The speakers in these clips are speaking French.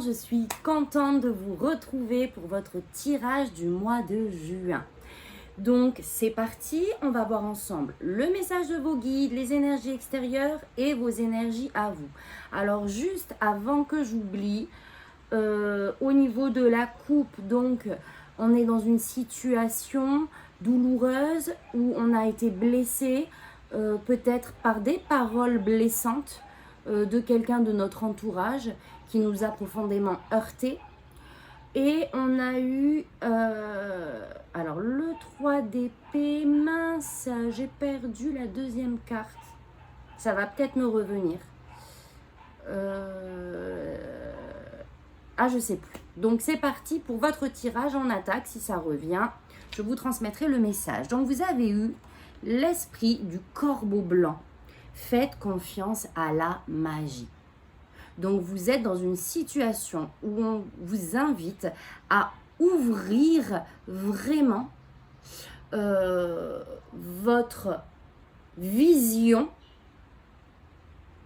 je suis contente de vous retrouver pour votre tirage du mois de juin. Donc c'est parti, on va voir ensemble le message de vos guides, les énergies extérieures et vos énergies à vous. Alors juste avant que j'oublie, au niveau de la coupe, donc on est dans une situation douloureuse où on a été blessé, peut-être par des paroles blessantes de quelqu'un de notre entourage qui nous a profondément heurté. Et on a eu, alors le 3 d'épée, mince, j'ai perdu la deuxième carte. Ça va peut-être me revenir. Je sais plus. Donc c'est parti pour votre tirage en attaque. Si ça revient, je vous transmettrai le message. Donc vous avez eu l'esprit du corbeau blanc. Faites confiance à la magie. Donc vous êtes dans une situation où on vous invite à ouvrir vraiment votre vision,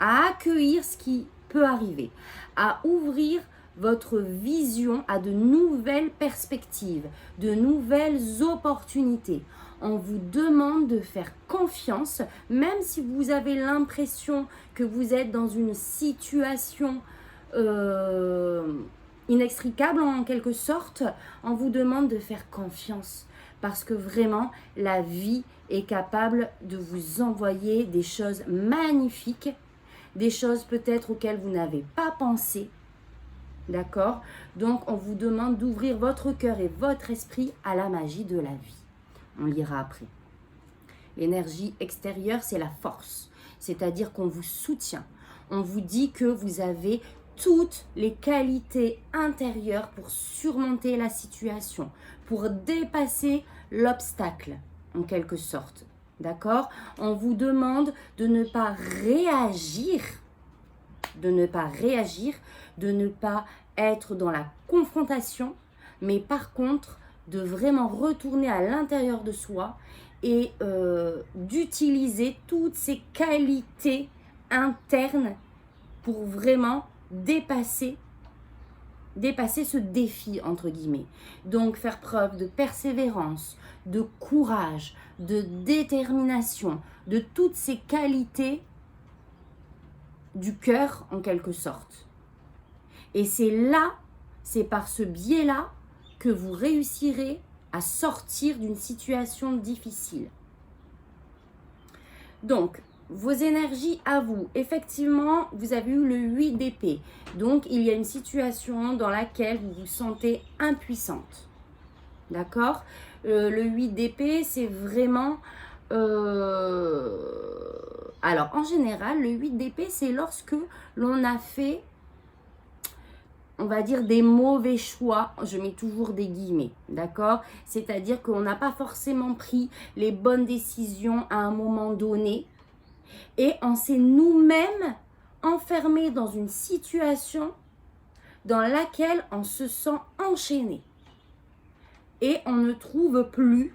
à accueillir ce qui peut arriver, à ouvrir votre vision à de nouvelles perspectives, de nouvelles opportunités. On vous demande de faire confiance, même si vous avez l'impression que vous êtes dans une situation inextricable en quelque sorte. On vous demande de faire confiance parce que vraiment la vie est capable de vous envoyer des choses magnifiques, des choses peut-être auxquelles vous n'avez pas pensé. D'accord? Donc, on vous demande d'ouvrir votre cœur et votre esprit à la magie de la vie. On lira après. L'énergie extérieure, c'est la force. C'est-à-dire qu'on vous soutient. On vous dit que vous avez toutes les qualités intérieures pour surmonter la situation, pour dépasser l'obstacle, en quelque sorte. D'accord? On vous demande de ne pas réagir, de ne pas être dans la confrontation, mais par contre, de vraiment retourner à l'intérieur de soi et d'utiliser toutes ces qualités internes pour vraiment dépasser ce défi, entre guillemets. Donc, faire preuve de persévérance, de courage, de détermination, de toutes ces qualités du cœur, en quelque sorte. Et c'est par ce biais-là que vous réussirez à sortir d'une situation difficile. Donc, vos énergies à vous. Effectivement, vous avez eu le 8 d'épée. Donc, il y a une situation dans laquelle vous vous sentez impuissante. D'accord? Le 8 d'épée, c'est vraiment... Alors, en général, le 8 d'épée, c'est lorsque l'on a fait, on va dire, des mauvais choix. Je mets toujours des guillemets, d'accord? C'est-à-dire qu'on n'a pas forcément pris les bonnes décisions à un moment donné. Et on s'est nous-mêmes enfermés dans une situation dans laquelle on se sent enchaîné. Et on ne trouve plus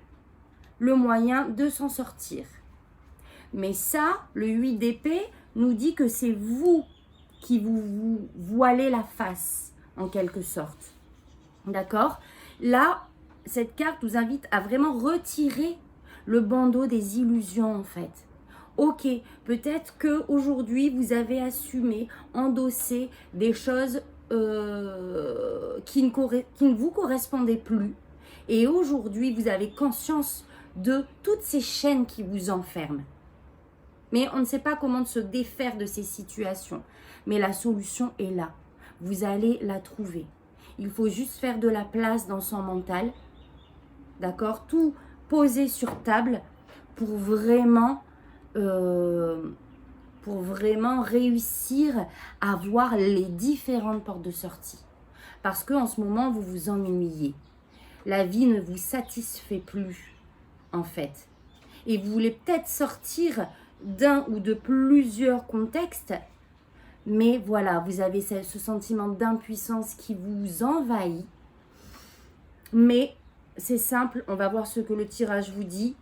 le moyen de s'en sortir. Mais ça, le 8 d'épée nous dit que c'est vous qui vous voilez la face, en quelque sorte. D'accord? Là, cette carte vous invite à vraiment retirer le bandeau des illusions, en fait. Ok, peut-être qu'aujourd'hui, vous avez assumé, endossé des choses qui ne vous correspondaient plus. Et aujourd'hui, vous avez conscience de toutes ces chaînes qui vous enferment. Mais on ne sait pas comment se défaire de ces situations. Mais la solution est là. Vous allez la trouver. Il faut juste faire de la place dans son mental. D'accord? Tout poser sur table pour vraiment réussir à voir les différentes portes de sortie. Parce qu'en ce moment, vous vous ennuyez. La vie ne vous satisfait plus, en fait. Et vous voulez peut-être sortir d'un ou de plusieurs contextes, mais voilà, vous avez ce sentiment d'impuissance qui vous envahit. Mais c'est simple, on va voir ce que le tirage vous dit.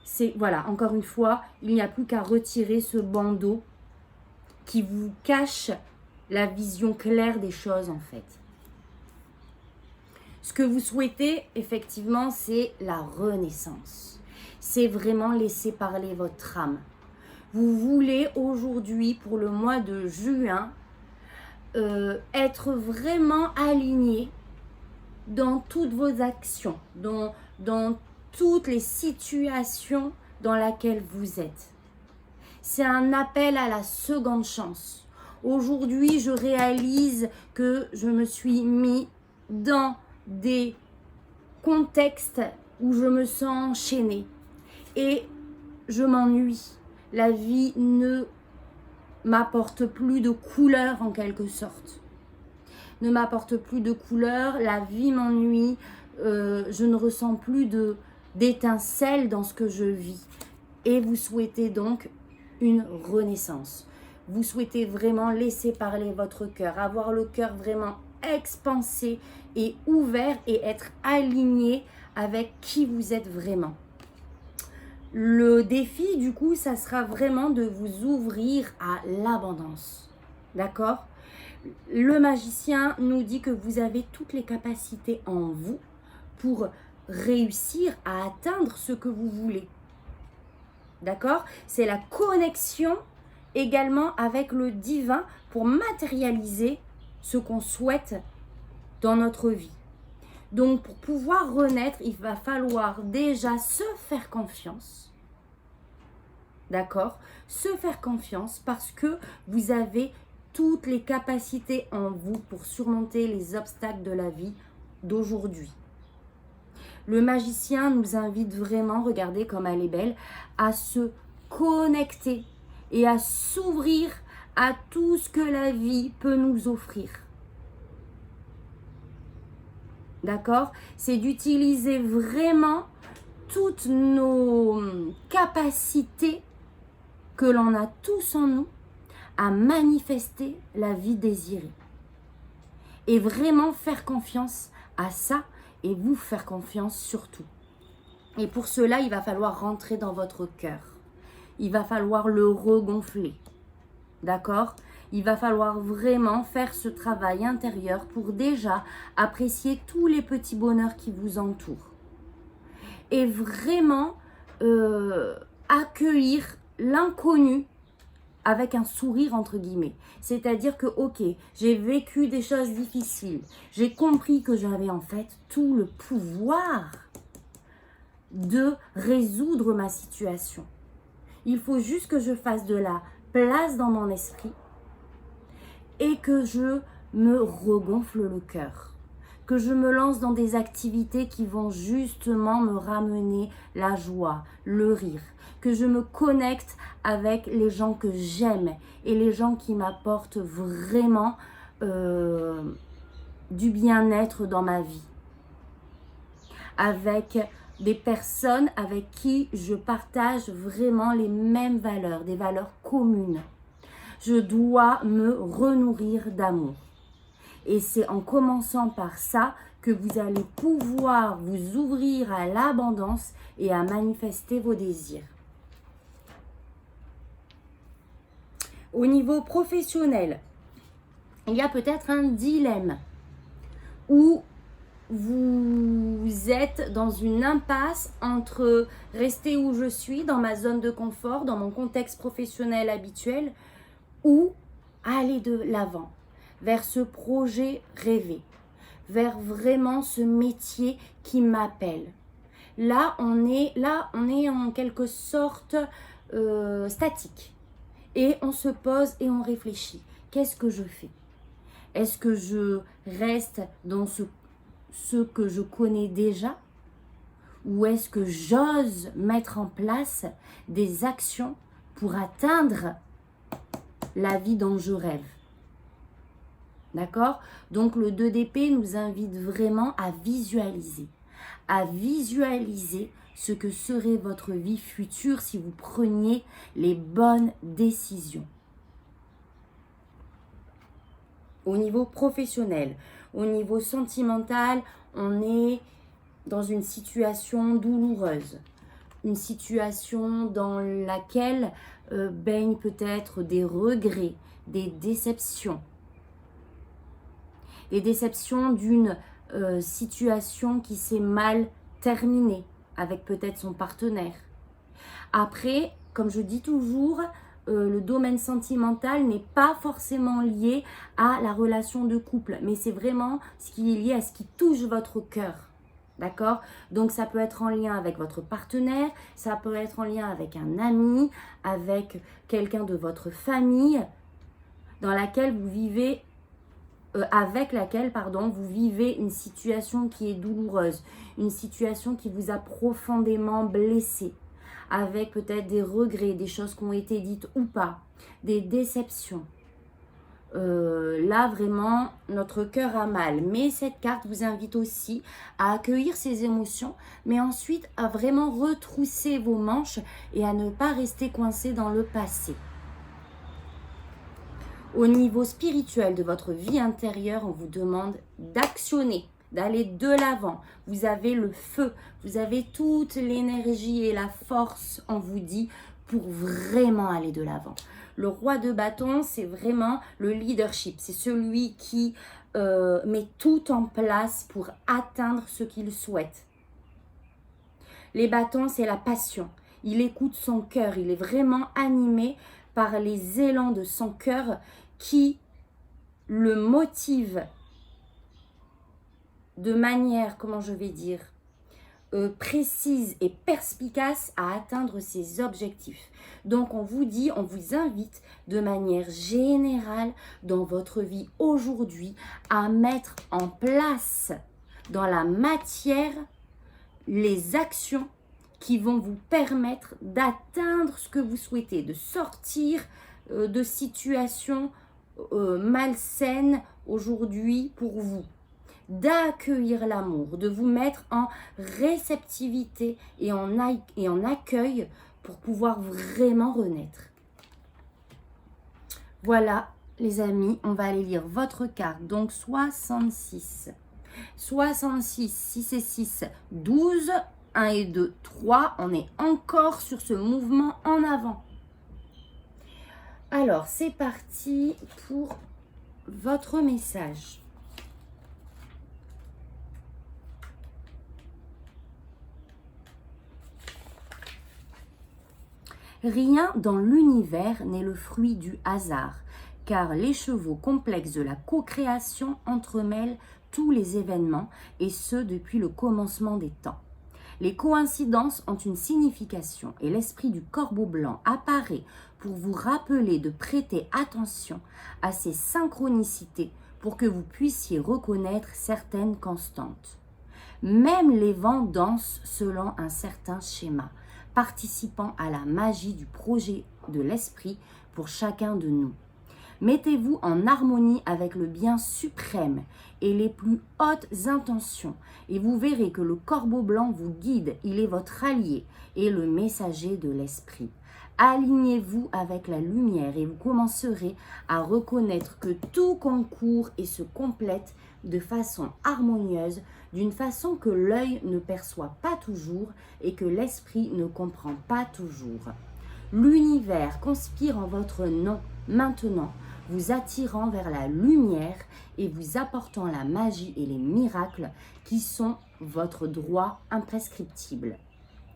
C'est, voilà, encore une fois, il n'y a plus qu'à retirer ce bandeau qui vous cache la vision claire des choses en fait. Ce que vous souhaitez, effectivement, c'est la renaissance. C'est vraiment laisser parler votre âme. Vous voulez aujourd'hui, pour le mois de juin, être vraiment aligné dans toutes vos actions, dans toutes les situations dans lesquelles vous êtes. C'est un appel à la seconde chance. Aujourd'hui, je réalise que je me suis mis dans des contextes où je me sens enchaînée et je m'ennuie. La vie ne m'apporte plus de couleurs en quelque sorte. Ne m'apporte plus de couleurs, la vie m'ennuie, je ne ressens plus d'étincelles dans ce que je vis. Et vous souhaitez donc une renaissance. Vous souhaitez vraiment laisser parler votre cœur, avoir le cœur vraiment expansé et ouvert et être aligné avec qui vous êtes vraiment. Le défi, du coup, ça sera vraiment de vous ouvrir à l'abondance. D'accord ? Le magicien nous dit que vous avez toutes les capacités en vous pour réussir à atteindre ce que vous voulez. D'accord ? C'est la connexion également avec le divin pour matérialiser ce qu'on souhaite dans notre vie. Donc, pour pouvoir renaître, il va falloir déjà se faire confiance. D'accord ? Se faire confiance parce que vous avez toutes les capacités en vous pour surmonter les obstacles de la vie d'aujourd'hui. Le magicien nous invite vraiment, regardez comme elle est belle, à se connecter et à s'ouvrir à tout ce que la vie peut nous offrir. D'accord ? C'est d'utiliser vraiment toutes nos capacités que l'on a tous en nous à manifester la vie désirée. Et vraiment faire confiance à ça et vous faire confiance surtout. Et pour cela, il va falloir rentrer dans votre cœur. Il va falloir le regonfler. D'accord ? Il va falloir vraiment faire ce travail intérieur pour déjà apprécier tous les petits bonheurs qui vous entourent. Et vraiment accueillir l'inconnu avec un sourire entre guillemets. C'est-à-dire que ok, j'ai vécu des choses difficiles. J'ai compris que j'avais en fait tout le pouvoir de résoudre ma situation. Il faut juste que je fasse de la place dans mon esprit et que je me regonfle le cœur. Que je me lance dans des activités qui vont justement me ramener la joie, le rire. Que je me connecte avec les gens que j'aime et les gens qui m'apportent vraiment du bien-être dans ma vie. Avec des personnes avec qui je partage vraiment les mêmes valeurs, des valeurs communes. Je dois me renourrir d'amour. Et c'est en commençant par ça que vous allez pouvoir vous ouvrir à l'abondance et à manifester vos désirs. Au niveau professionnel, il y a peut-être un dilemme où vous êtes dans une impasse entre rester où je suis, dans ma zone de confort, dans mon contexte professionnel habituel, ou aller de l'avant, vers ce projet rêvé, vers vraiment ce métier qui m'appelle. Là, on est en quelque sorte statique. Et on se pose et on réfléchit. Qu'est-ce que je fais ? Est-ce que je reste dans ce que je connais déjà ? Ou est-ce que j'ose mettre en place des actions pour atteindre la vie dont je rêve ? D'accord ? Donc le 2 d'épée nous invite vraiment à visualiser ce que serait votre vie future si vous preniez les bonnes décisions. Au niveau professionnel, au niveau sentimental, on est dans une situation douloureuse, une situation dans laquelle baignent peut-être des regrets, des déceptions. des déceptions d'une situation qui s'est mal terminée avec peut-être son partenaire. Après, comme je dis toujours, le domaine sentimental n'est pas forcément lié à la relation de couple, mais c'est vraiment ce qui est lié à ce qui touche votre cœur. D'accord? Donc ça peut être en lien avec votre partenaire, ça peut être en lien avec un ami, avec quelqu'un de votre famille, dans laquelle vous vivez, avec laquelle, vous vivez une situation qui est douloureuse, une situation qui vous a profondément blessé, avec peut-être des regrets, des choses qui ont été dites ou pas, des déceptions. Là, vraiment, notre cœur a mal. Mais cette carte vous invite aussi à accueillir ces émotions, mais ensuite à vraiment retrousser vos manches et à ne pas rester coincé dans le passé. Au niveau spirituel de votre vie intérieure, on vous demande d'actionner, d'aller de l'avant. Vous avez le feu, vous avez toute l'énergie et la force, on vous dit, pour vraiment aller de l'avant. Le roi de bâton, c'est vraiment le leadership. C'est celui qui met tout en place pour atteindre ce qu'il souhaite. Les bâtons, c'est la passion. Il écoute son cœur. Il est vraiment animé par les élans de son cœur qui le motivent de manière, précise et perspicace à atteindre ses objectifs. Donc on vous dit, on vous invite de manière générale dans votre vie aujourd'hui à mettre en place dans la matière les actions qui vont vous permettre d'atteindre ce que vous souhaitez, de sortir de situations malsaines aujourd'hui pour vous, d'accueillir l'amour, de vous mettre en réceptivité et en accueil pour pouvoir vraiment renaître. Voilà les amis, on va aller lire votre carte. Donc 66, 6 et 6, 12, 1 et 2, 3. On est encore sur ce mouvement en avant. Alors c'est parti pour votre message. Rien dans l'univers n'est le fruit du hasard, car les chevaux complexes de la co-création entremêlent tous les événements, et ce depuis le commencement des temps. Les coïncidences ont une signification, et l'esprit du corbeau blanc apparaît pour vous rappeler de prêter attention à ces synchronicités pour que vous puissiez reconnaître certaines constantes. Même les vents dansent selon un certain schéma, participant à la magie du projet de l'esprit pour chacun de nous. Mettez-vous en harmonie avec le bien suprême et les plus hautes intentions et vous verrez que le corbeau blanc vous guide, il est votre allié et le messager de l'esprit. Alignez-vous avec la lumière et vous commencerez à reconnaître que tout concourt et se complète de façon harmonieuse, d'une façon que l'œil ne perçoit pas toujours et que l'esprit ne comprend pas toujours. L'univers conspire en votre nom maintenant, vous attirant vers la lumière et vous apportant la magie et les miracles qui sont votre droit imprescriptible.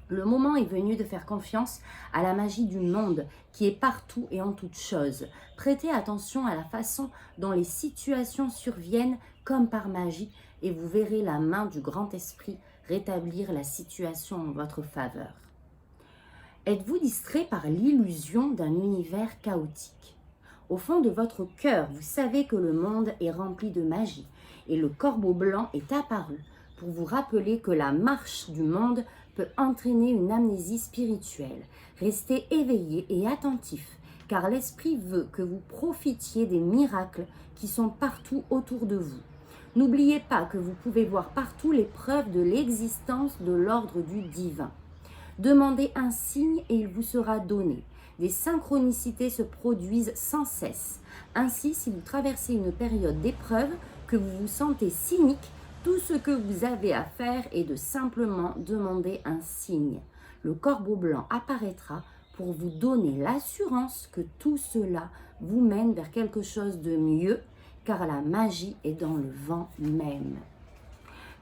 Le moment est venu de faire confiance à la magie du monde qui est partout et en toutes choses. Prêtez attention à la façon dont les situations surviennent comme par magie et vous verrez la main du grand esprit rétablir la situation en votre faveur. Êtes-vous distrait par l'illusion d'un univers chaotique? Au fond de votre cœur, vous savez que le monde est rempli de magie et le corbeau blanc est apparu pour vous rappeler que la marche du monde peut entraîner une amnésie spirituelle. Restez éveillé et attentif, car l'esprit veut que vous profitiez des miracles qui sont partout autour de vous. N'oubliez pas que vous pouvez voir partout les preuves de l'existence de l'ordre du divin. Demandez un signe et il vous sera donné. Des synchronicités se produisent sans cesse. Ainsi, si vous traversez une période d'épreuve, que vous vous sentez cynique, tout ce que vous avez à faire est de simplement demander un signe. Le corbeau blanc apparaîtra pour vous donner l'assurance que tout cela vous mène vers quelque chose de mieux car la magie est dans le vent même.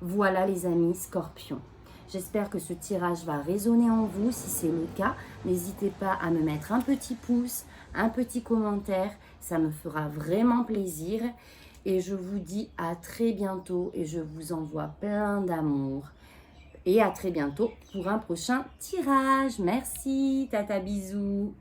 Voilà les amis Scorpions. J'espère que ce tirage va résonner en vous. Si c'est le cas, n'hésitez pas à me mettre un petit pouce, un petit commentaire. Ça me fera vraiment plaisir. Et je vous dis à très bientôt et je vous envoie plein d'amour. Et à très bientôt pour un prochain tirage. Merci, tata bisous.